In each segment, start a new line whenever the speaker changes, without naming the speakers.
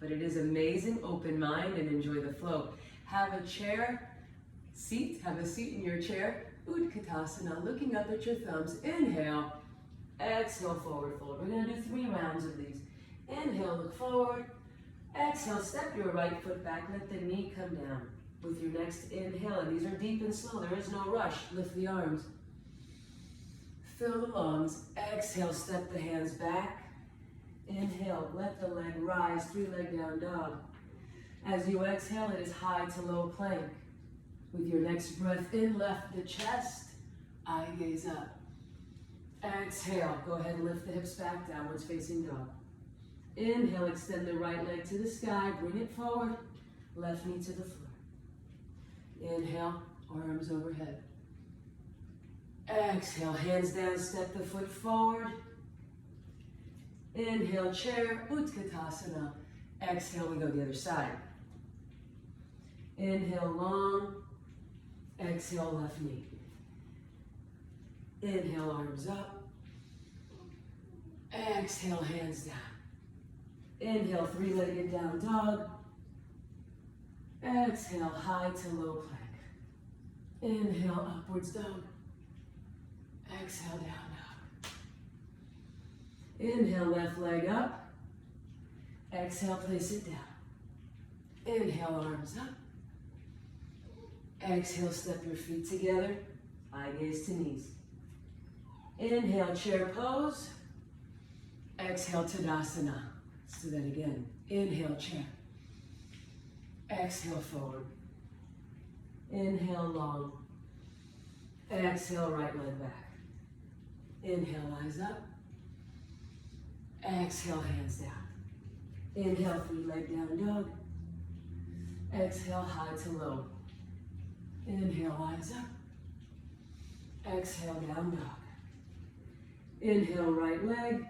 but it is amazing. Open mind and enjoy the flow. Have a seat in your chair. Utkatasana, looking up at your thumbs. Inhale, exhale, forward fold. We're gonna do 3 rounds of these. Inhale, look forward. Exhale, step your right foot back, let the knee come down. With your next inhale, and these are deep and slow, there is no rush. Lift the arms. Fill the lungs. Exhale, step the hands back. Inhale, let the leg rise, 3-leg down dog. As you exhale, it is high to low plank. With your next breath in, lift the chest, eye gaze up. Exhale, go ahead and lift the hips back, downwards facing dog. Inhale, extend the right leg to the sky, bring it forward, left knee to the floor. Inhale, arms overhead. Exhale, hands down, step the foot forward. Inhale, chair, Utkatasana. Exhale, we go the other side. Inhale, long. Exhale, left knee. Inhale, arms up. Exhale, hands down. Inhale, 3-legged down dog. Exhale, high to low plank. Inhale, upwards dog. Exhale, down dog. Inhale, left leg up. Exhale, place it down. Inhale, arms up. Exhale, step your feet together. Eye gaze to knees. Inhale, chair pose. Exhale, Tadasana. Let's do that again. Inhale, chair. Exhale, forward. Inhale, long. Exhale, right leg back. Inhale, eyes up. Exhale, hands down. Inhale, 3-leg down dog. Exhale, high to low. Inhale, eyes up. Exhale, down dog. Inhale, right leg.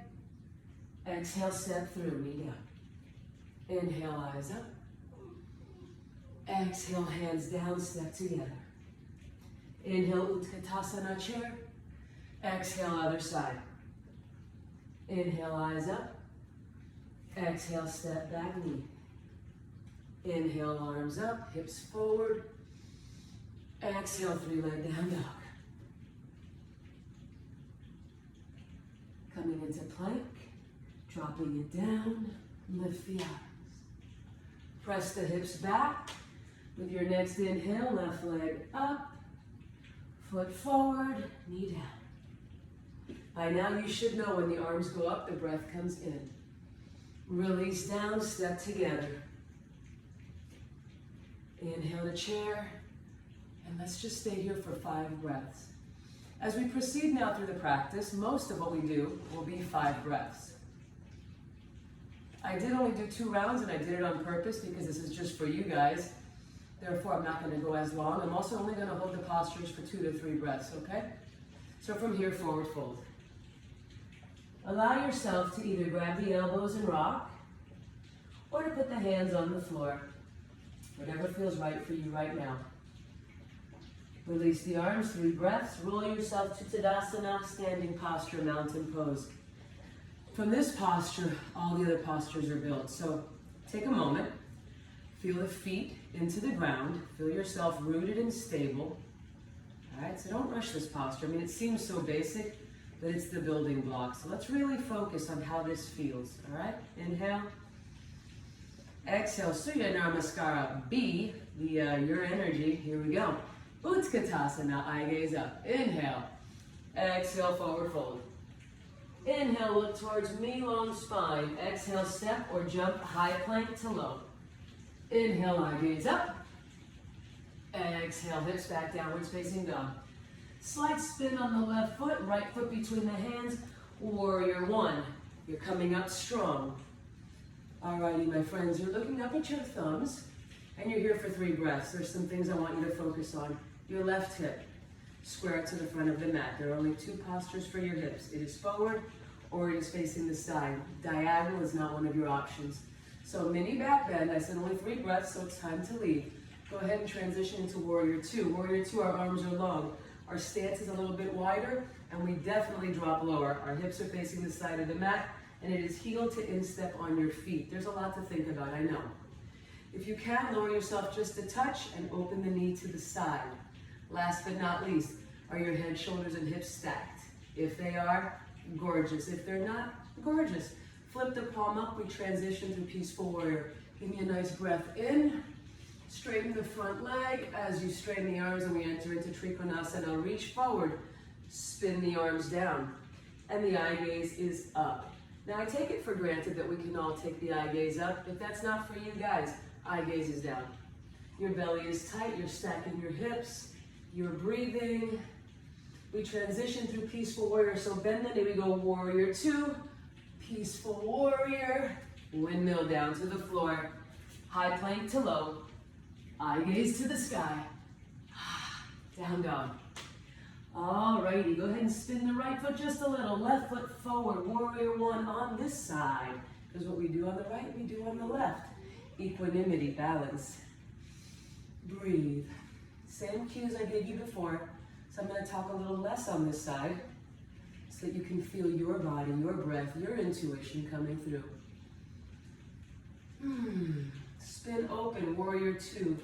Exhale, step through, knee down. Inhale, eyes up. Exhale, hands down, step together. Inhale, Utkatasana chair. Exhale, other side. Inhale, eyes up. Exhale, step back, knee. Inhale, arms up, hips forward. Exhale, 3-leg down dog. Coming into plank, dropping it down, lift the arms. Press the hips back. With your next inhale, left leg up, foot forward, knee down. By now you should know when the arms go up, the breath comes in. Release down, step together. Inhale to chair, and let's just stay here for 5 breaths. As we proceed now through the practice, most of what we do will be 5 breaths. I did only do 2 rounds, and I did it on purpose because this is just for you guys. Therefore, I'm not going to go as long. I'm also only going to hold the postures for 2 to 3 breaths, okay? So from here, forward fold. Allow yourself to either grab the elbows and rock, or to put the hands on the floor. Whatever feels right for you right now. Release the arms, 3 breaths. Roll yourself to Tadasana, standing posture, mountain pose. From this posture, all the other postures are built. So take a moment, feel the feet into the ground, feel yourself rooted and stable. All right, so don't rush this posture. I mean, it seems so basic, but it's the building block. So let's really focus on how this feels, all right? Inhale. Exhale, Surya Namaskar, B, your energy. Here we go. Utkatasana, eye gaze up. Inhale. Exhale, forward fold. Inhale, look towards me, long spine. Exhale, step or jump, high plank to low. Inhale, eye gaze up. Exhale, hips back, downwards facing dog. Slight spin on the left foot, right foot between the hands. Warrior 1. You're coming up strong. Alrighty, my friends, you're looking up at your thumbs, and you're here for 3 breaths. There's some things I want you to focus on. Your left hip, square it to the front of the mat. There are only 2 postures for your hips. It is forward, or it is facing the side. Diagonal is not one of your options. So mini back bend. I said only 3 breaths, so it's time to leave. Go ahead and transition into Warrior 2. Warrior 2, our arms are long. Our stance is a little bit wider, and we definitely drop lower. Our hips are facing the side of the mat, and it is heel to instep on your feet. There's a lot to think about, I know. If you can, lower yourself just a touch and open the knee to the side. Last but not least, are your head, shoulders, and hips stacked? If they are, gorgeous. If they're not, gorgeous. Flip the palm up, we transition to Peaceful Warrior. Give me a nice breath in. Straighten the front leg as you straighten the arms and we enter into Trikonasana. Reach forward, spin the arms down, and the eye gaze is up. Now I take it for granted that we can all take the eye gaze up. If that's not for you guys, eye gaze is down. Your belly is tight, you're stacking your hips, you're breathing. We transition through Peaceful Warrior, so bend the knee, we go Warrior 2, Peaceful Warrior, windmill down to the floor, high plank to low, eye gaze to the sky, down dog. Alrighty, go ahead and spin the right foot just a little, left foot forward, Warrior 1 on this side, because what we do on the right, we do on the left. Equanimity, balance, breathe. Same cues I gave you before, so I'm going to talk a little less on this side, so that you can feel your body, your breath, your intuition coming through. Spin open, Warrior 2.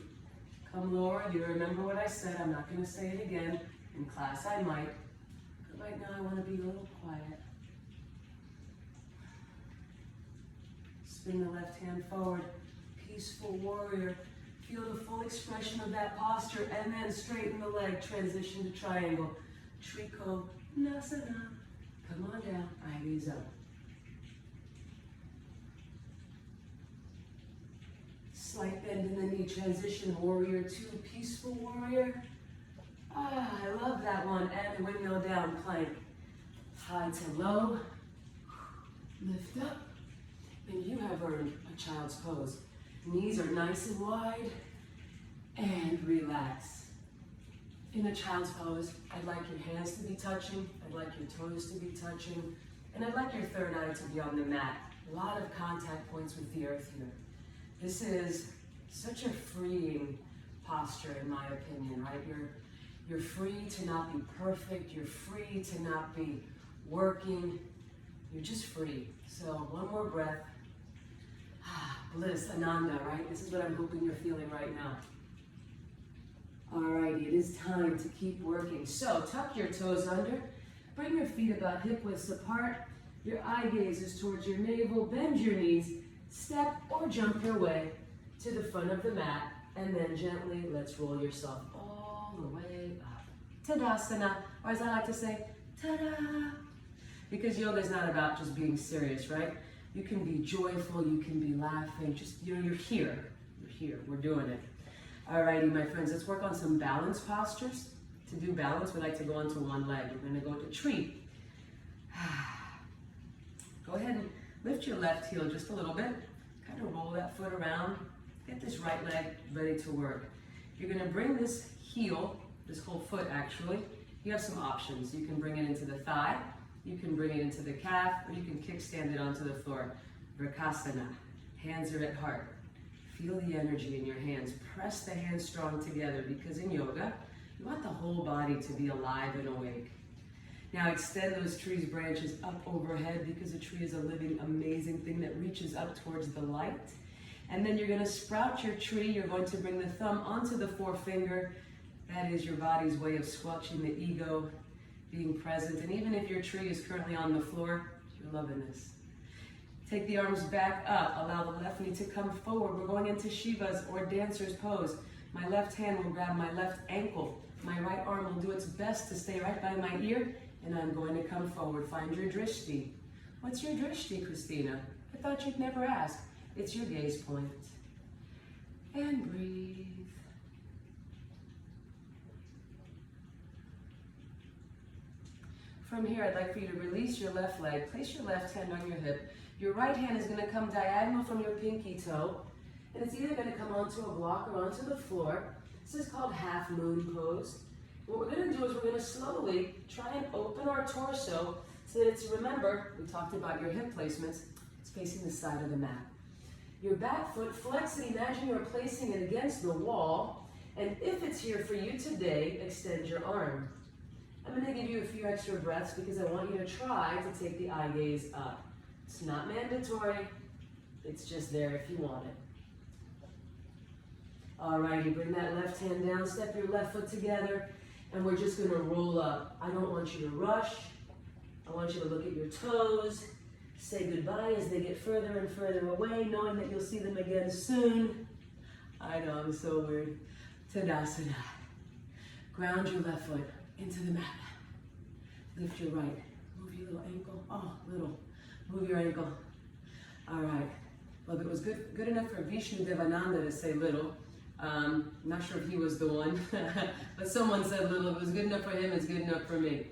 Come lower, you remember what I said, I'm not going to say it again. In class I might, but right now I want to be a little quiet. Spin the left hand forward, Peaceful Warrior. Feel the full expression of that posture, and then straighten the leg, transition to triangle. Trikonasana. Come on down, eye gaze up. Slight bend in the knee, transition, Warrior 2, Peaceful Warrior. I love that one. And the windmill down, plank. High to low. Lift up. And you have earned a child's pose. Knees are nice and wide. And relax. In a child's pose, I'd like your hands to be touching. I'd like your toes to be touching. And I'd like your third eye to be on the mat. A lot of contact points with the earth here. This is such a freeing posture, in my opinion, right? You're free to not be perfect. You're free to not be working. You're just free. So one more breath. Bliss, Ananda, right? This is what I'm hoping you're feeling right now. Alrighty, it is time to keep working. So tuck your toes under. Bring your feet about hip widths apart. Your eye gaze is towards your navel. Bend your knees. Step or jump your way to the front of the mat. And then gently, let's roll yourself all the way up. Tadasana, or as I like to say, ta-da! Because yoga is not about just being serious, right? You can be joyful, you can be laughing, just, you're here. You're here, we're doing it. Alrighty, my friends, let's work on some balance postures. To do balance, we like to go onto one leg. We're gonna go to tree. Go ahead and lift your left heel just a little bit. Kind of roll that foot around. Get this right leg ready to work. You're gonna bring this heel, this whole foot actually, you have some options. You can bring it into the thigh, you can bring it into the calf, or you can kickstand it onto the floor. Vrksasana, hands are at heart. Feel the energy in your hands. Press the hands strong together because in yoga, you want the whole body to be alive and awake. Now extend those trees' branches up overhead because a tree is a living, amazing thing that reaches up towards the light. And then you're going to sprout your tree. You're going to bring the thumb onto the forefinger. That is your body's way of squelching the ego, being present. And even if your tree is currently on the floor, you're loving this. Take the arms back up. Allow the left knee to come forward. We're going into Shiva's or dancer's pose. My left hand will grab my left ankle. My right arm will do its best to stay right by my ear. And I'm going to come forward. Find your drishti. What's your drishti, Christina? I thought you'd never ask. It's your gaze point. And breathe. From here, I'd like for you to release your left leg. Place your left hand on your hip. Your right hand is going to come diagonal from your pinky toe. And it's either going to come onto a block or onto the floor. This is called Halfmoon Pose. What we're going to do is we're going to slowly try and open our torso so that it's, remember, we talked about your hip placements, it's facing the side of the mat. Your back foot, flex it, imagine you're placing it against the wall, and if it's here for you today, extend your arm. I'm going to give you a few extra breaths because I want you to try to take the eye gaze up. It's not mandatory. It's just there if you want it. Alrighty, bring that left hand down, step your left foot together, and we're just gonna roll up. I don't want you to rush. I want you to look at your toes, say goodbye as they get further and further away, knowing that you'll see them again soon. I know, I'm so weird. Tadasana. Ground your left foot into the mat. Lift your right. Move your little ankle. Oh, little. Move your ankle. All right. Well, it was good enough for Vishnu Devananda to say little. Not sure if he was the one, but someone said little. If it was good enough for him, it's good enough for me.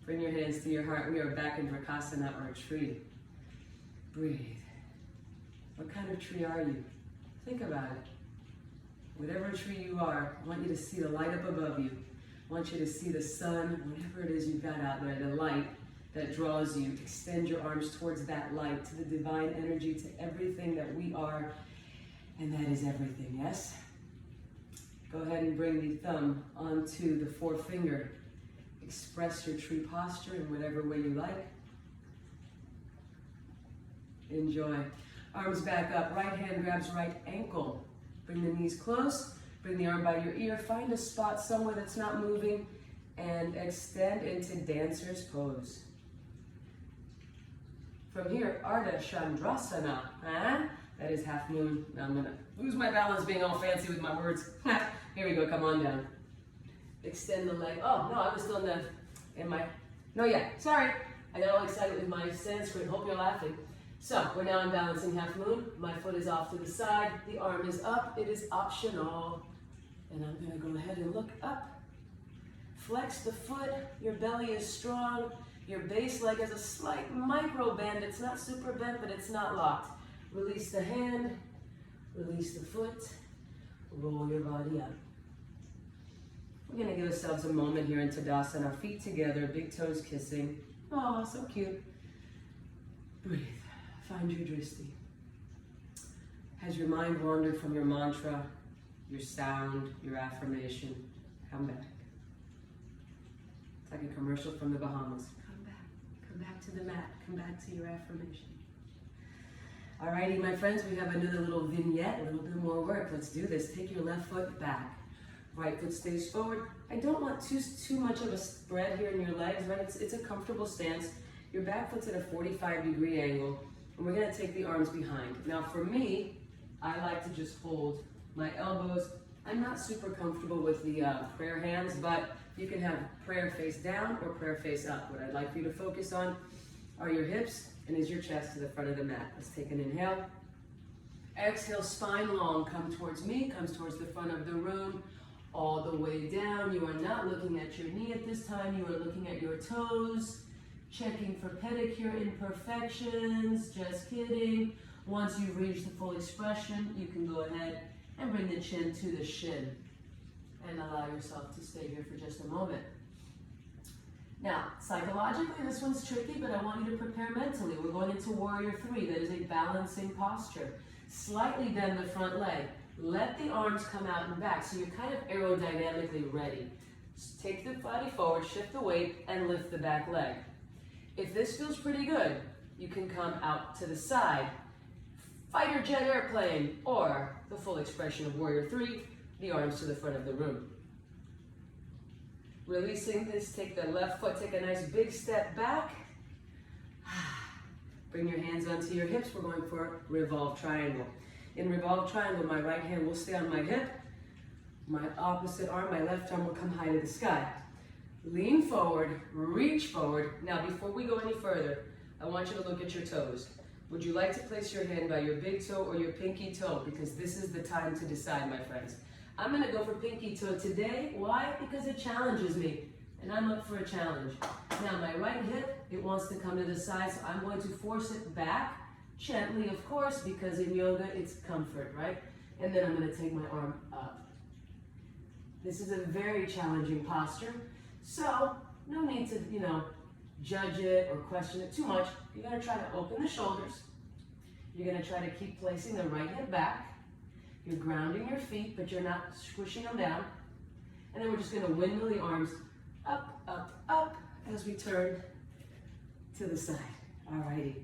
Bring your hands to your heart. We are back in Prakasana or a tree. Breathe. What kind of tree are you? Think about it. Whatever tree you are, I want you to see the light up above you. I want you to see the sun, whatever it is you've got out there, the light that draws you. Extend your arms towards that light, to the divine energy, to everything that we are, and that is everything, yes? Go ahead and bring the thumb onto the forefinger. Express your tree posture in whatever way you like. Enjoy. Arms back up. Right hand grabs right ankle. Bring the knees close. Bring the arm by your ear. Find a spot somewhere that's not moving and extend into dancer's pose. From here, Ardha Chandrasana. That is half moon. Now I'm gonna lose my balance being all fancy with my words. Here we go, come on down. Extend the leg. Oh, no, I was still sorry. I got all excited with my Sanskrit. Hope you're laughing. So, we're now in balancing half moon. My foot is off to the side. The arm is up. It is optional. And I'm gonna go ahead and look up. Flex the foot. Your belly is strong. Your base leg has a slight micro bend. It's not super bent, but it's not locked. Release the hand. Release the foot. Roll your body up. We're gonna give ourselves a moment here in Tadasana. Our feet together, big toes kissing. Oh, so cute. Breathe. Find your drishti. Has your mind wandered from your mantra, your sound, your affirmation? Come back. It's like a commercial from the Bahamas. Come back. Come back to the mat. Come back to your affirmation. Alrighty, my friends, we have another little vignette, a little bit more work. Let's do this. Take your left foot back. Right foot stays forward. I don't want too much of a spread here in your legs, right? It's a comfortable stance. Your back foot's at a 45-degree angle, and we're gonna take the arms behind. Now for me, I like to just hold my elbows. I'm not super comfortable with the prayer hands, but you can have prayer face down or prayer face up. What I'd like for you to focus on are your hips and is your chest to the front of the mat. Let's take an inhale. Exhale, spine long, come towards me, comes towards the front of the room. All the way down. You are not looking at your knee at this time. You are looking at your toes, checking for pedicure imperfections. Just kidding. Once you've reached the full expression, you can go ahead and bring the chin to the shin and allow yourself to stay here for just a moment. Now, psychologically, this one's tricky, but I want you to prepare mentally. We're going into Warrior 3. That is a balancing posture. Slightly bend the front leg. Let the arms come out and back, so you're kind of aerodynamically ready. Just take the body forward, shift the weight, and lift the back leg. If this feels pretty good, you can come out to the side. Fighter jet airplane, or the full expression of Warrior 3, the arms to the front of the room. Releasing this, take the left foot, take a nice big step back. Bring your hands onto your hips. We're going for Revolve Triangle. In Revolve Triangle, my right hand will stay on my hip. My opposite arm, my left arm will come high to the sky. Lean forward, reach forward. Now, before we go any further, I want you to look at your toes. Would you like to place your hand by your big toe or your pinky toe? Because this is the time to decide, my friends. I'm gonna go for pinky toe today. Why? Because it challenges me, and I'm up for a challenge. Now, my right hip, it wants to come to the side, so I'm going to force it back. Gently, of course, because in yoga, it's comfort, right? And then I'm gonna take my arm up. This is a very challenging posture, so no need to, judge it or question it too much. You're gonna try to open the shoulders. You're gonna try to keep placing the right hip back. You're grounding your feet, but you're not squishing them down. And then we're just gonna windmill the arms up, up, up as we turn to the side. Alrighty.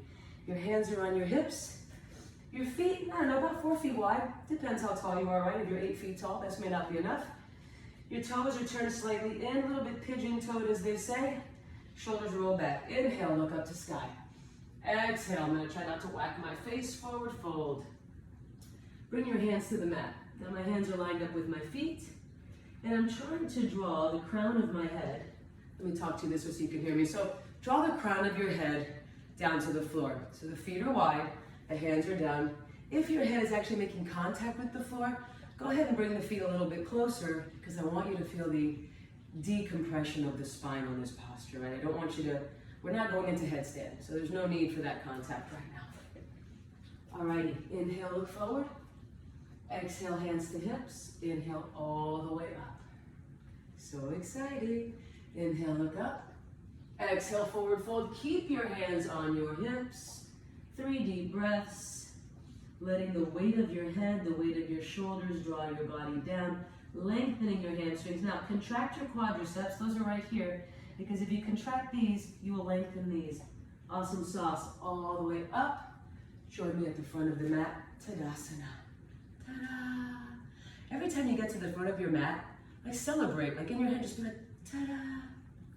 Your hands are on your hips. Your feet, I don't know, about 4 feet wide. Depends how tall you are, right? If you're 8 feet tall, this may not be enough. Your toes are turned slightly in, a little bit pigeon-toed as they say. Shoulders roll back. Inhale, look up to sky. Exhale, I'm gonna try not to whack my face, forward fold. Bring your hands to the mat. Now my hands are lined up with my feet, and I'm trying to draw the crown of my head. Let me talk to you this way so you can hear me. So draw the crown of your head down to the floor. So the feet are wide, the hands are down. If your head is actually making contact with the floor, go ahead and bring the feet a little bit closer because I want you to feel the decompression of the spine on this posture, right? I don't want you to, we're not going into headstand, so there's no need for that contact right now. Alrighty, inhale, look forward. Exhale, hands to hips. Inhale all the way up. So exciting. Inhale, look up. Exhale, forward fold. Keep your hands on your hips. 3 deep breaths. Letting the weight of your head, the weight of your shoulders draw your body down. Lengthening your hamstrings. Now, contract your quadriceps. Those are right here. Because if you contract these, you will lengthen these. Awesome sauce. All the way up. Join me at the front of the mat. Tadasana. Ta-da! Every time you get to the front of your mat, like celebrate. Like in your head, just be like, ta-da!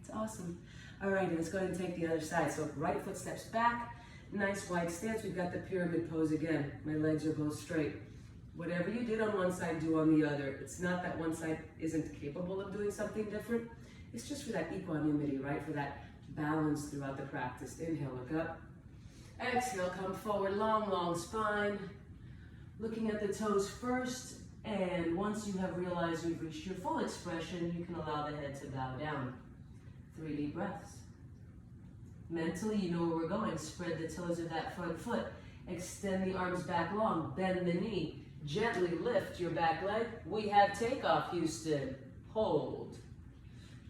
It's awesome. All right, let's go ahead and take the other side. So right foot steps back. Nice wide stance. We've got the pyramid pose again. My legs are both straight. Whatever you did on one side, do on the other. It's not that one side isn't capable of doing something different. It's just for that equanimity, right? For that balance throughout the practice. Inhale, look up. Exhale, come forward, long, long spine. Looking at the toes first, and once you have realized you've reached your full expression, you can allow the head to bow down. 3 deep breaths. Mentally, you know where we're going. Spread the toes of that front foot. Extend the arms back long. Bend the knee. Gently lift your back leg. We have takeoff, Houston. Hold.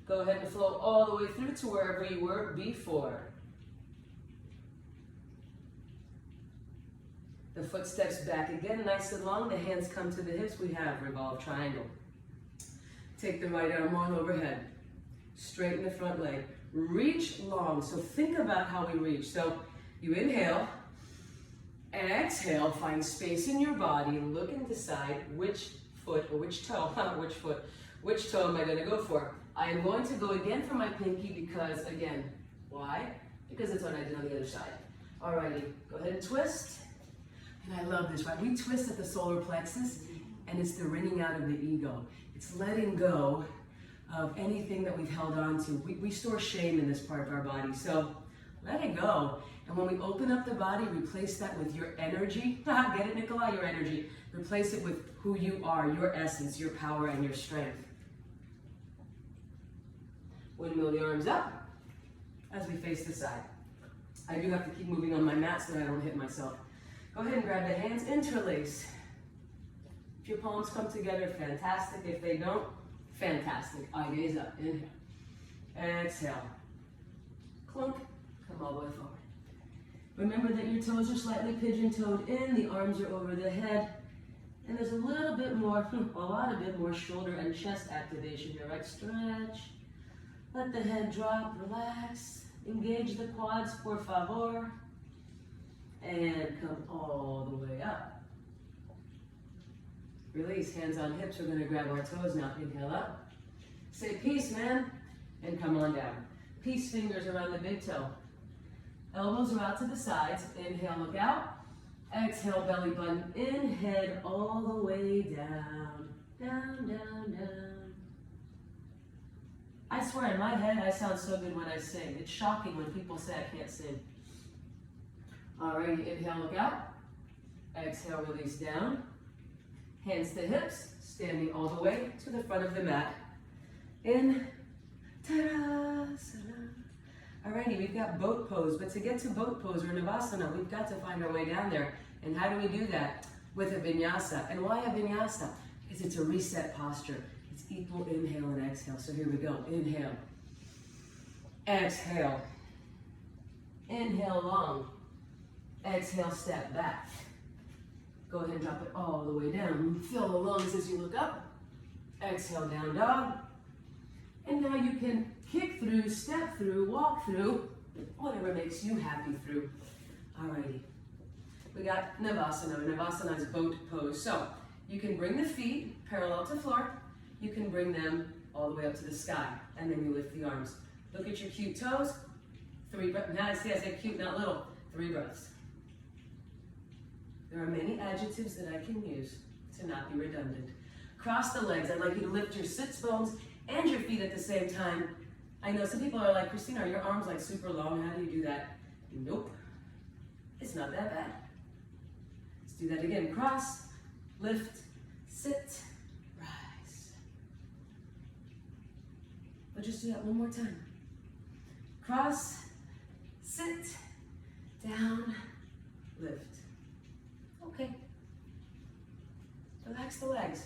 Go ahead and flow all the way through to wherever you were before. The foot steps back again, nice and long. The hands come to the hips. We have Revolve Triangle. Take the right arm on overhead. Straighten the front leg. Reach long. So think about how we reach. So you inhale. Exhale. Find space in your body. Look and decide which foot or which toe. Which toe am I going to go for? I am going to go again for my pinky because, again, why? Because it's what I did on the other side. Alrighty. Go ahead and twist. And I love this, right? We twist at the solar plexus, and it's the wringing out of the ego. It's letting go of anything that we've held on to. We store shame in this part of our body, so let it go. And when we open up the body, replace that with your energy. Get it, Nikolai? Your energy. Replace it with who you are, your essence, your power, and your strength. Windmill the arms up as we face the side. I do have to keep moving on my mat so that I don't hit myself. Go ahead and grab the hands, interlace. If your palms come together, fantastic. If they don't, fantastic. Eye gaze up, inhale. Exhale. Clunk, come all the way forward. Remember that your toes are slightly pigeon-toed in, the arms are over the head, and there's a little bit more, a lot bit more shoulder and chest activation here, right? Stretch. Let the head drop, relax. Engage the quads, por favor. And come all the way up. Release, hands on hips. We're going to grab our toes now. Inhale up. Say peace, man. And come on down. Peace fingers around the big toe. Elbows are out to the sides. Inhale, look out. Exhale, belly button in. Head all the way down. Down, down, down. I swear, in my head, I sound so good when I sing. It's shocking when people say I can't sing. Alrighty, inhale, look out. Exhale, release down. Hands to hips, standing all the way to the front of the mat. In, Tadasana. Alrighty, we've got boat pose, but to get to boat pose or Navasana, we've got to find our way down there. And how do we do that? With a vinyasa. And why a vinyasa? Because it's a reset posture. It's equal inhale and exhale. So here we go. Inhale. Exhale. Inhale long. Exhale, step back. Go ahead and drop it all the way down. Fill the lungs as you look up. Exhale, down dog. And now you can kick through, step through, walk through, whatever makes you happy through. Alrighty. We got Navasana. Navasana is boat pose. So you can bring the feet parallel to floor. You can bring them all the way up to the sky. And then you lift the arms. Look at your cute toes. 3 breaths. Now I say cute, not little. 3 breaths. There are many adjectives that I can use to not be redundant. Cross the legs. I'd like you to lift your sits bones and your feet at the same time. I know some people are like, Christina, are your arms like super long? How do you do that? Nope. It's not that bad. Let's do that again. Cross, lift, sit, rise. But just do that one more time. Cross, sit, down, lift. Okay. Relax the legs.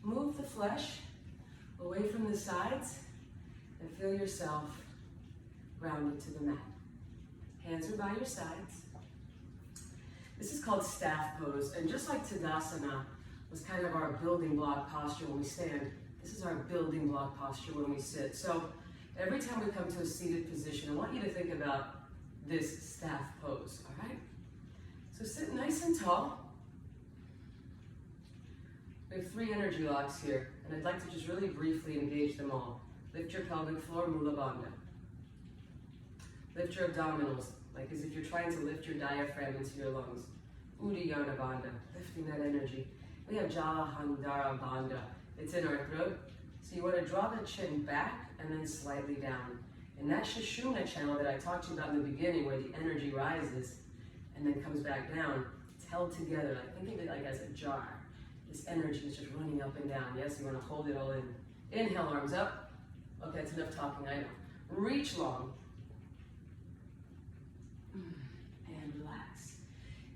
Move the flesh away from the sides and feel yourself grounded to the mat. Hands are by your sides. This is called staff pose, and just like Tadasana was kind of our building block posture when we stand, this is our building block posture when we sit. So every time we come to a seated position, I want you to think about this staff pose, all right? So sit nice and tall. We have 3 energy locks here, and I'd like to just really briefly engage them all. Lift your pelvic floor, Mula Bandha. Lift your abdominals, like as if you're trying to lift your diaphragm into your lungs. Uddiyana Bandha, lifting that energy. We have Jalandhara Bandha. It's in our throat. So you want to draw the chin back and then slightly down. And that Sushumna channel that I talked to you about in the beginning, where the energy rises and then comes back down, it's held together. Like, think of it like as a jar. This energy is just running up and down. Yes, you want to hold it all in. Inhale, arms up. Okay, that's enough talking, I know. Reach long. And relax.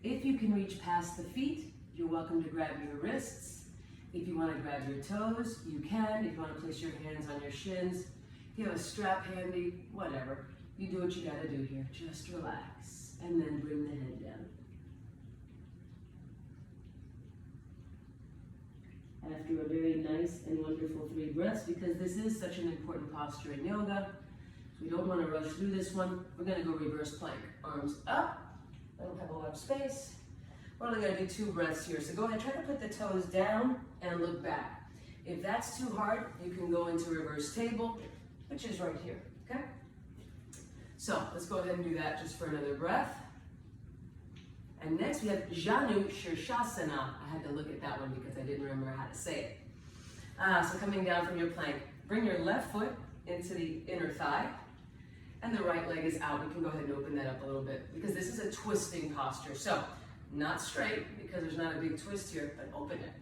If you can reach past the feet, you're welcome to grab your wrists. If you want to grab your toes, you can. If you want to place your hands on your shins, if you have a strap handy, whatever. You do what you got to do here. Just relax. And then bring the head down. After a very nice and wonderful 3 breaths, because this is such an important posture in yoga, we don't want to rush through this one. We're going to go reverse plank. Arms up. I don't have a lot of space. We're only going to do 2 breaths here. So go ahead, try to put the toes down and look back. If that's too hard, you can go into reverse table, which is right here, okay? So let's go ahead and do that just for another breath. And next we have Janu Shirshasana. I had to look at that one because I didn't remember how to say it. So coming down from your plank, bring your left foot into the inner thigh, and the right leg is out. We can go ahead and open that up a little bit because this is a twisting posture. So not straight because there's not a big twist here, but open it.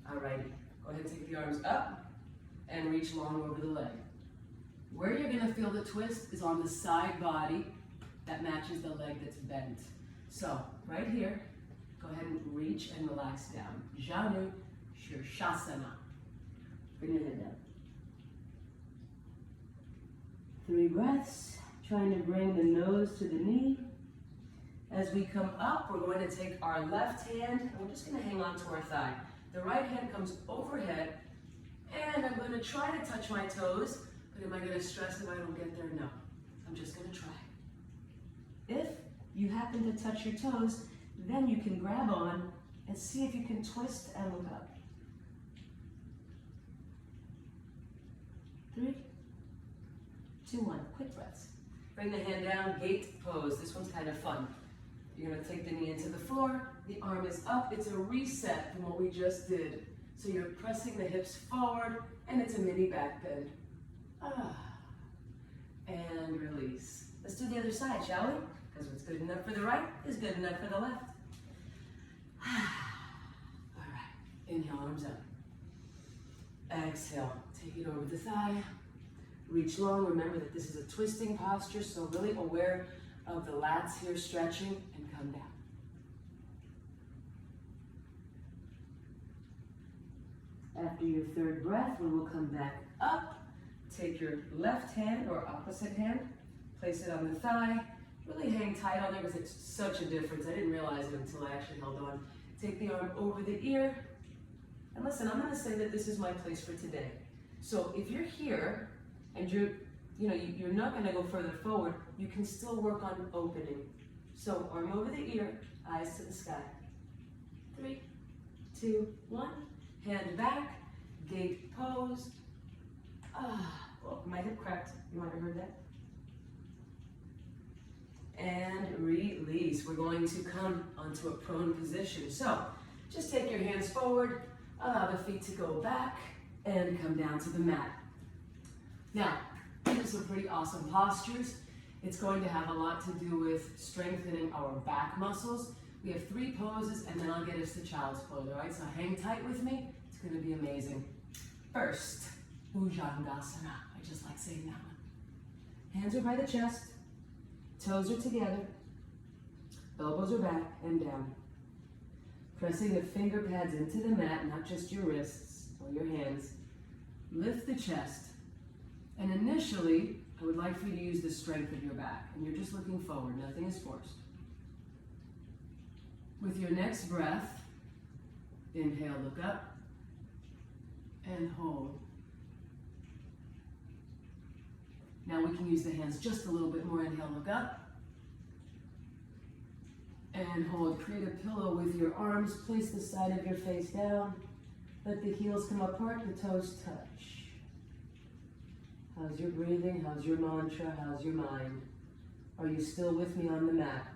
Alrighty, go ahead and take the arms up and reach long over the leg. Where you're gonna feel the twist is on the side body that matches the leg that's bent. So, right here, go ahead and reach and relax down. Janu Shirshasana. Bring your head down. 3 breaths, trying to bring the nose to the knee. As we come up, we're going to take our left hand, and we're just going to hang on to our thigh. The right hand comes overhead, and I'm going to try to touch my toes, but am I going to stress if I don't get there? No. I'm just going to try. If you happen to touch your toes, then you can grab on and see if you can twist and look up. 3, 2, 1, quick breaths. Bring the hand down, gate pose. This one's kind of fun. You're gonna take the knee into the floor, the arm is up. It's a reset from what we just did. So you're pressing the hips forward, and it's a mini back bend. And release. Let's do the other side, shall we? Because what's good enough for the right is good enough for the left. All right, inhale, arms up. Exhale, take it over the thigh. Reach long, remember that this is a twisting posture, so really aware of the lats here stretching, and come down. After your 3rd breath, we will come back up. Take your left hand or opposite hand, place it on the thigh. Really hang tight on there because it's such a difference. I didn't realize it until I actually held on. Take the arm over the ear. And listen, I'm gonna say that this is my place for today. So if you're here and you're not gonna go further forward, you can still work on opening. So arm over the ear, eyes to the sky. 3, 2, 1. Hand back, gate pose. Oh, my hip cracked. You might have heard that. And release. We're going to come onto a prone position. So just take your hands forward, allow the feet to go back, and come down to the mat. Now, these are some pretty awesome postures. It's going to have a lot to do with strengthening our back muscles. We have 3 poses, and then I'll get us to child's pose, all right? So hang tight with me. It's going to be amazing. First, Bhujangasana. I just like saying that one. Hands are by the chest. Toes are together. Elbows are back and down. Pressing the finger pads into the mat, not just your wrists or your hands. Lift the chest. And initially, I would like for you to use the strength of your back. And you're just looking forward. Nothing is forced. With your next breath, inhale, look up, and hold. Now we can use the hands just a little bit more. Inhale, look up, and hold. Create a pillow with your arms. Place the side of your face down. Let the heels come apart, the toes touch. How's your breathing? How's your mantra? How's your mind? Are you still with me on the mat?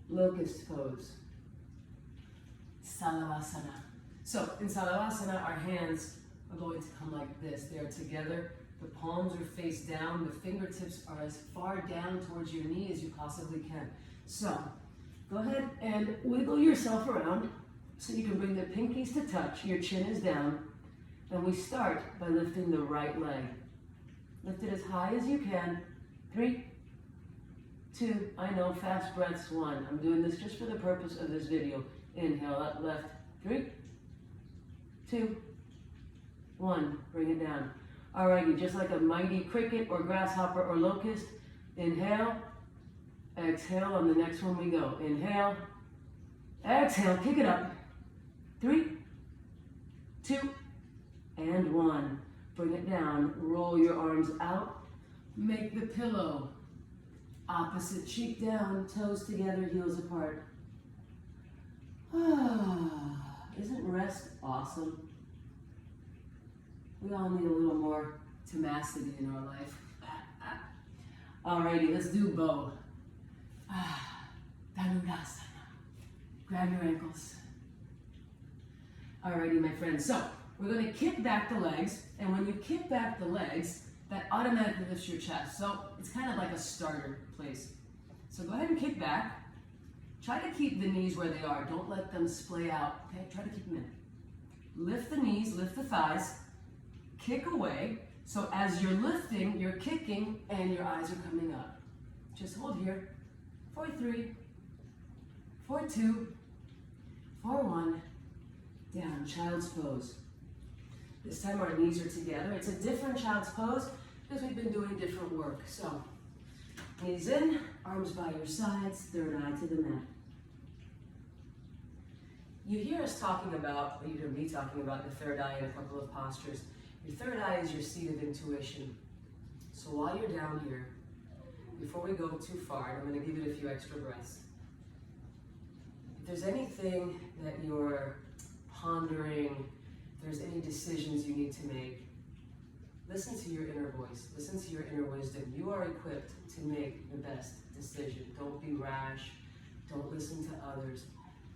Locust pose. Shavasana. So in Shavasana, our hands are going to come like this. They are together. The palms are face down. The fingertips are as far down towards your knee as you possibly can. So go ahead and wiggle yourself around so you can bring the pinkies to touch. Your chin is down. And we start by lifting the right leg. Lift it as high as you can. 3, 2, I know, fast breaths. 1. I'm doing this just for the purpose of this video. Inhale, up, left. 3, 2, 1. Bring it down. Alrighty, just like a mighty cricket or grasshopper or locust. Inhale, exhale. On the next one we go. Inhale, exhale, kick it up. 3, 2, and 1. Bring it down. Roll your arms out. Make the pillow. Opposite cheek down, toes together, heels apart. Isn't rest awesome? We all need a little more tenacity in our life. Alrighty, let's do bow. Tadasana. Grab your ankles. Alrighty, my friends. So we're going to kick back the legs, and when you kick back the legs, that automatically lifts your chest. So it's kind of like a starter place. So go ahead and kick back. Try to keep the knees where they are. Don't let them splay out. Okay, try to keep them in. Lift the knees, lift the thighs. Kick away. So as you're lifting, you're kicking, and your eyes are coming up. Just hold here. 4, 3, 4, 2, 4, 1. Down, child's pose. This time our knees are together. It's a different child's pose because we've been doing different work. So, knees in, arms by your sides, third eye to the mat. You hear us talking about, or you hear me talking about the third eye in a couple of postures. Your third eye is your seat of intuition. So while you're down here, before we go too far, I'm going to give it a few extra breaths. If there's anything that you're pondering, if there's any decisions you need to make, listen to your inner voice. Listen to your inner wisdom. You are equipped to make the best decision. Don't be rash. Don't listen to others.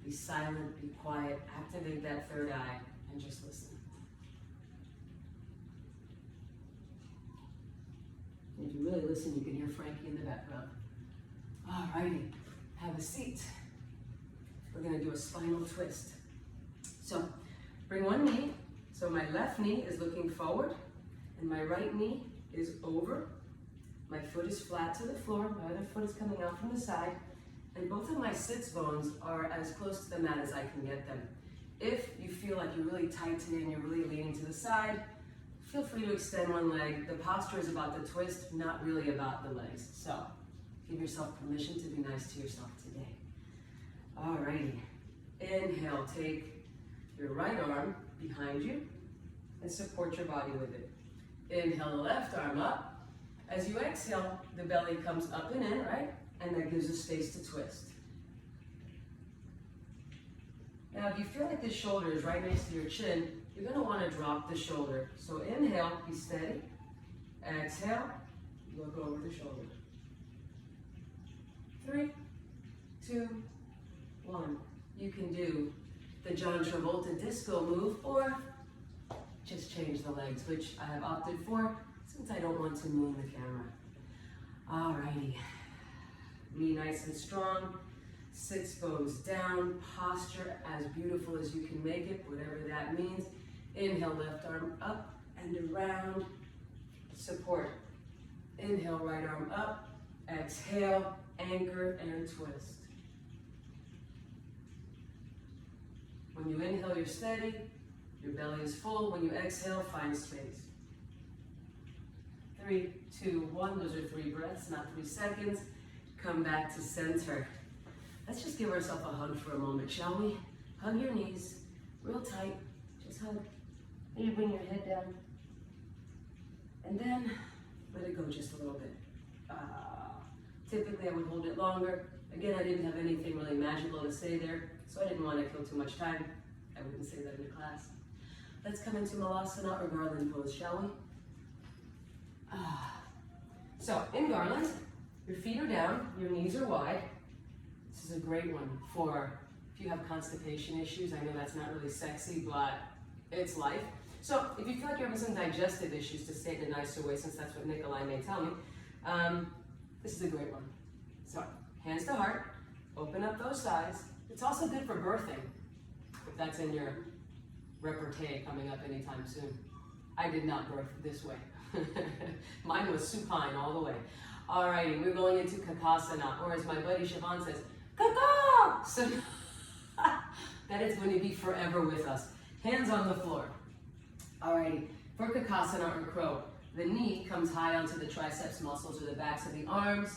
Be silent, be quiet, activate that third eye, and just listen. If you really listen, you can hear Frankie in the background. Alrighty, have a seat. We're gonna do a spinal twist. So, bring one knee. So my left knee is looking forward, and my right knee is over. My foot is flat to the floor. My other foot is coming out from the side. And both of my sits bones are as close to the mat as I can get them. If you feel like you're really tight today and you're really leaning to the side, feel free to extend one leg. The posture is about the twist, not really about the legs. So give yourself permission to be nice to yourself today. Alrighty. Inhale, take your right arm behind you and support your body with it. Inhale, left arm up. As you exhale, the belly comes up and in, right? And that gives us space to twist. Now, if you feel like the shoulder is right next to your chin, you're going to want to drop the shoulder. So inhale, be steady. Exhale, look over the shoulder. 3, 2, 1. You can do the John Travolta disco move or just change the legs, which I have opted for since I don't want to moon the camera. Alrighty. Knee nice and strong. Sits bones down. Posture as beautiful as you can make it, whatever that means. Inhale, left arm up and around. Support. Inhale, right arm up. Exhale, anchor and twist. When you inhale, you're steady. Your belly is full. When you exhale, find space. 3, 2, 1. Those are 3 breaths, not 3 seconds. Come back to center. Let's just give ourselves a hug for a moment, shall we? Hug your knees, real tight. Just hug. Maybe bring your head down. And then let it go just a little bit. Typically, I would hold it longer. Again, I didn't have anything really magical to say there, so I didn't want to kill too much time. I wouldn't say that in a class. Let's come into Navasana or garland pose, shall we? So, in garland, your feet are down, your knees are wide. This is a great one for if you have constipation issues. I know that's not really sexy, but it's life. So, if you feel like you're having some digestive issues, to say it in a nicer way, since that's what Nikolai may tell me, this is a great one. So, hands to heart, open up those thighs. It's also good for birthing, if that's in your repertoire coming up anytime soon. I did not birth this way. Mine was supine all the way. Alrighty, we're going into Kakasana, or as my buddy Siobhan says, Kaka! So that is going to be forever with us. Hands on the floor. Alrighty, for Kakasana or crow, the knee comes high onto the triceps muscles or the backs of the arms,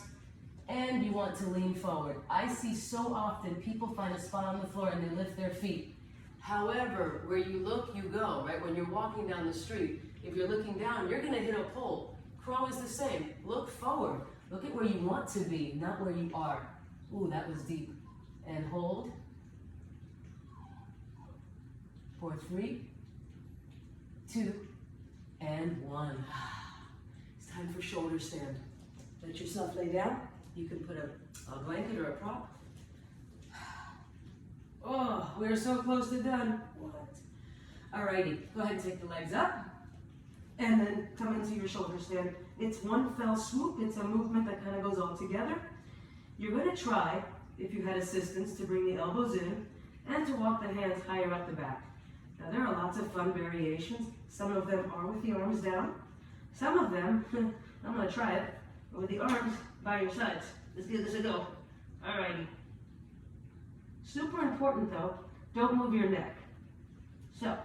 and you want to lean forward. I see so often people find a spot on the floor and they lift their feet. However, where you look, you go, right? When you're walking down the street, if you're looking down, you're gonna hit a pole. Crow is the same. Look forward. Look at where you want to be, not where you are. Ooh, that was deep. And hold. For 3, 2, and 1. It's time for shoulder stand. Let yourself lay down. You can put a blanket or a prop. Oh, we're so close to done. What? Alrighty, go ahead and take the legs up. And then come into your shoulder stand. It's one fell swoop. It's a movement that kind of goes all together. You're going to try, if you had assistance, to bring the elbows in and to walk the hands higher up the back. Now there are lots of fun variations. Some of them are with the arms down. Some of them, I'm going to try it, with the arms by your sides. Let's give this a go. Alrighty. Super important though, don't move your neck. So,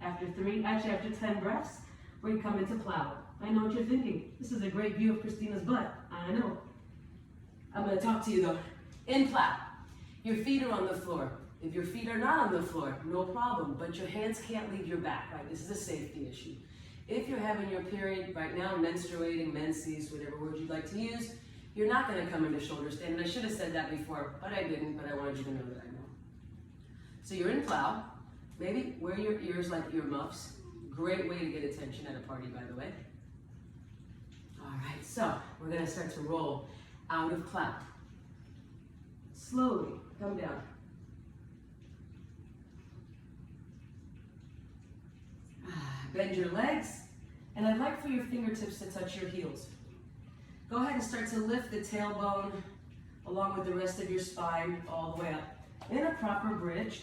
after 10 breaths, we come into plow. I know what you're thinking. This is a great view of Christina's butt. I know. I'm going to talk to you though. In plow, your feet are on the floor. If your feet are not on the floor, no problem, but your hands can't leave your back, right? This is a safety issue. If you're having your period right now, menstruating, menses, whatever word you'd like to use, you're not going to come into shoulder stand. And I should have said that before, but I didn't, but I wanted you to know that I know. So you're in plow. Maybe wear your ears like earmuffs. Great way to get attention at a party, by the way. All right, so we're going to start to roll out of plow. Slowly come down. Bend your legs, and I'd like for your fingertips to touch your heels. Go ahead and start to lift the tailbone along with the rest of your spine all the way up. In a proper bridge,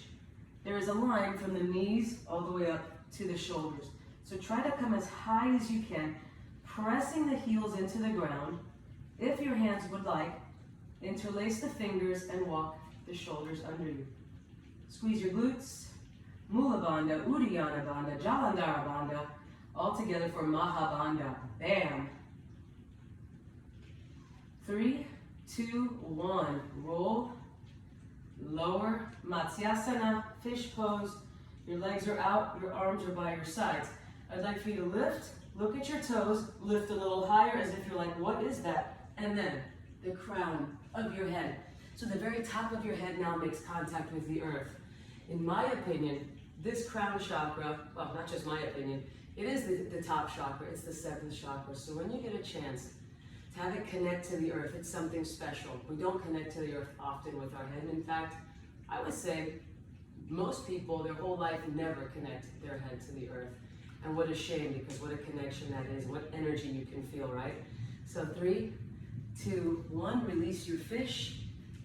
there is a line from the knees all the way up to the shoulders. So try to come as high as you can, pressing the heels into the ground. If your hands would like, interlace the fingers and walk the shoulders under you. Squeeze your glutes. Mula Bandha, Uddiyana Bandha, Jalandhara Bandha, all together for Maha Bandha. Bam. 3, 2, 1. Roll. Lower. Matsyasana, fish pose. Your legs are out, your arms are by your sides. I'd like for you to lift Look at your toes, lift a little higher as if you're like, what is that? And then the crown of your head. So the very top of your head now makes contact with the earth. In my opinion, this crown chakra, well, not just my opinion, it is the top chakra, it's the 7th chakra. So when you get a chance to have it connect to the earth, it's something special. We don't connect to the earth often with our head. In fact, I would say most people, their whole life, never connect their head to the earth. And what a shame, because what a connection that is, what energy you can feel, right? So 3, 2, 1, release your fish,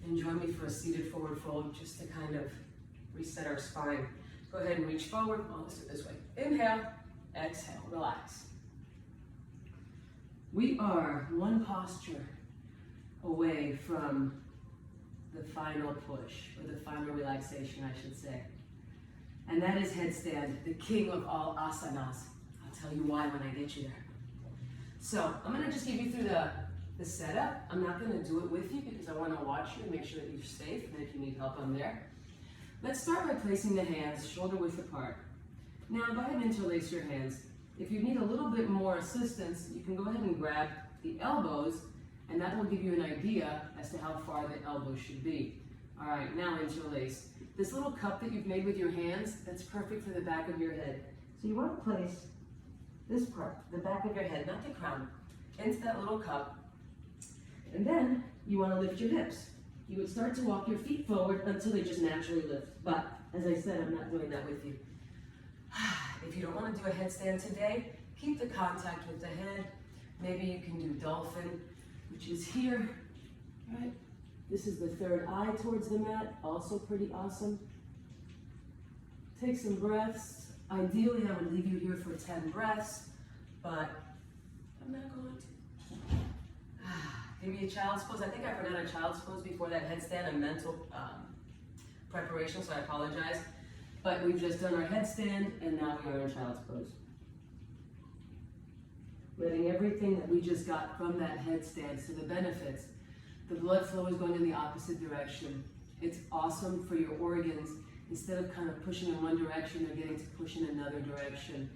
and join me for a seated forward fold, just to kind of reset our spine. Go ahead and reach forward. Oh, let's do it this way. Inhale, exhale, relax. We are one posture away from the final push, or the final relaxation, I should say. And that is headstand, the king of all asanas. I'll tell you why when I get you there. So I'm gonna just give you through the setup. I'm not gonna do it with you because I wanna watch you and make sure that you're safe, and if you need help, I'm there. Let's start by placing the hands shoulder width apart. Now go ahead and interlace your hands. If you need a little bit more assistance, you can go ahead and grab the elbows, and that will give you an idea as to how far the elbows should be. All right, now interlace. This little cup that you've made with your hands, that's perfect for the back of your head. So you want to place this part, the back of your head, not the crown, into that little cup. And then you want to lift your hips. You would start to walk your feet forward until they just naturally lift. But as I said, I'm not doing that with you. If you don't want to do a headstand today, keep the contact with the head. Maybe you can do dolphin, which is here, right? This is the third eye towards the mat, also pretty awesome. Take some breaths. Ideally, I would leave you here for 10 breaths, but I'm not going to. Give me a child's pose. I think I forgot a child's pose before that headstand, a mental preparation, so I apologize. But we've just done our headstand, and now we are in child's pose. Letting everything that we just got from that headstand, so the benefits, the blood flow is going in the opposite direction. It's awesome for your organs. Instead of kind of pushing in one direction, they're getting to push in another direction.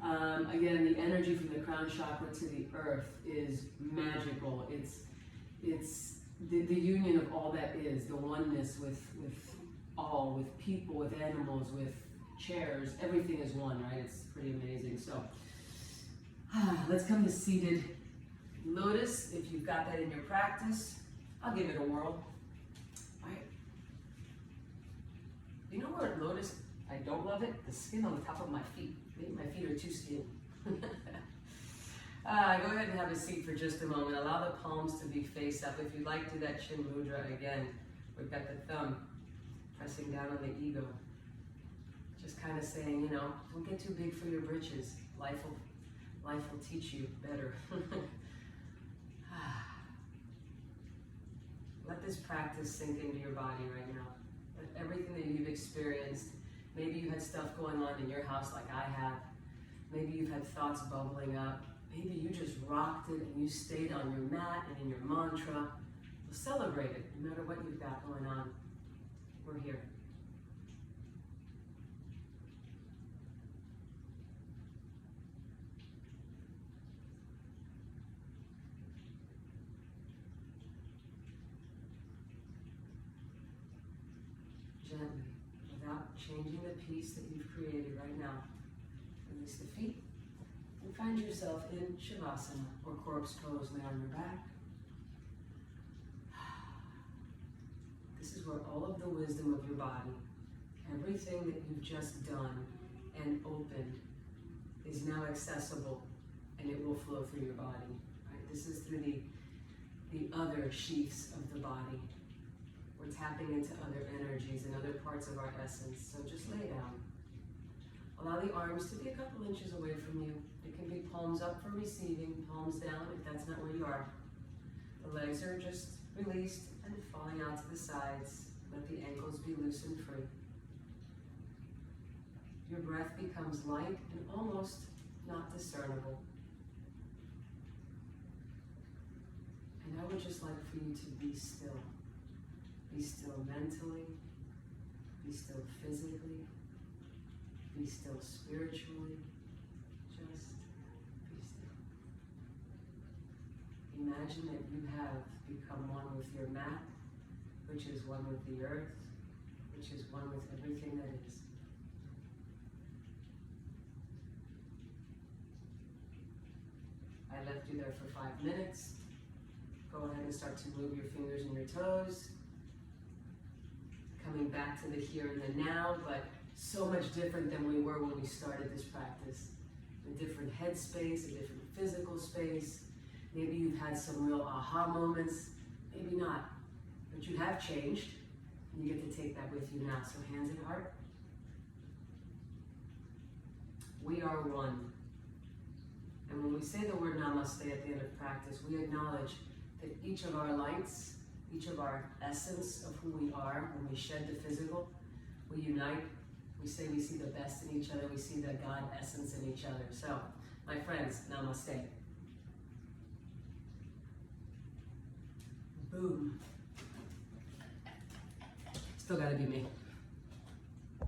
Again, the energy from the crown chakra to the earth is magical. It's the union of all that is, the oneness with all, with people, with animals, with chairs. Everything is one, right? It's pretty amazing. So let's come to seated lotus. If you've got that in your practice, I'll give it a whirl. All right. You know where lotus, I don't love it? The skin on the top of my feet. Maybe my feet are too skinny. Go ahead and have a seat for just a moment. Allow the palms to be face up. If you'd like to do that chin mudra again, we've got the thumb pressing down on the ego. Just kind of saying, you know, don't get too big for your britches. Life will teach you better. Let this practice sink into your body right now. Let everything that you've experienced, maybe you had stuff going on in your house like I have. Maybe you've had thoughts bubbling up. Maybe you just rocked it and you stayed on your mat and in your mantra. Well, celebrate it, no matter what you've got going on. We're here. Gently, without changing the peace that you've created right now. Release the feet and find yourself in Shavasana, or corpse pose. Lay on your back. This is where all of the wisdom of your body, everything that you've just done and opened, is now accessible, and it will flow through your body. Right? This is through the other sheaths of the body. We're tapping into other energies and other parts of our essence. So just lay down. Allow the arms to be a couple inches away from you. It can be palms up for receiving, palms down if that's not where you are. The legs are just released and falling out to the sides. Let the ankles be loose and free. Your breath becomes light and almost not discernible. And I would just like for you to be still. Be still mentally, be still physically, be still spiritually. Just be Imagine that you have become one with your mat, which is one with the earth, which is one with everything that is. I left you there for 5 minutes. Go ahead and start to move your fingers and your toes. Coming back to the here and the now, but so much different than we were when we started this practice. A different headspace, a different physical space. Maybe you've had some real aha moments, maybe not, but you have changed. And you get to take that with you now. So hands at heart. We are one. And when we say the word namaste at the end of practice, we acknowledge that each of our lights, each of our essence of who we are, when we shed the physical, we unite. We say we see the best in each other. We see the God essence in each other. So, my friends, namaste. Boom. Still gotta be me.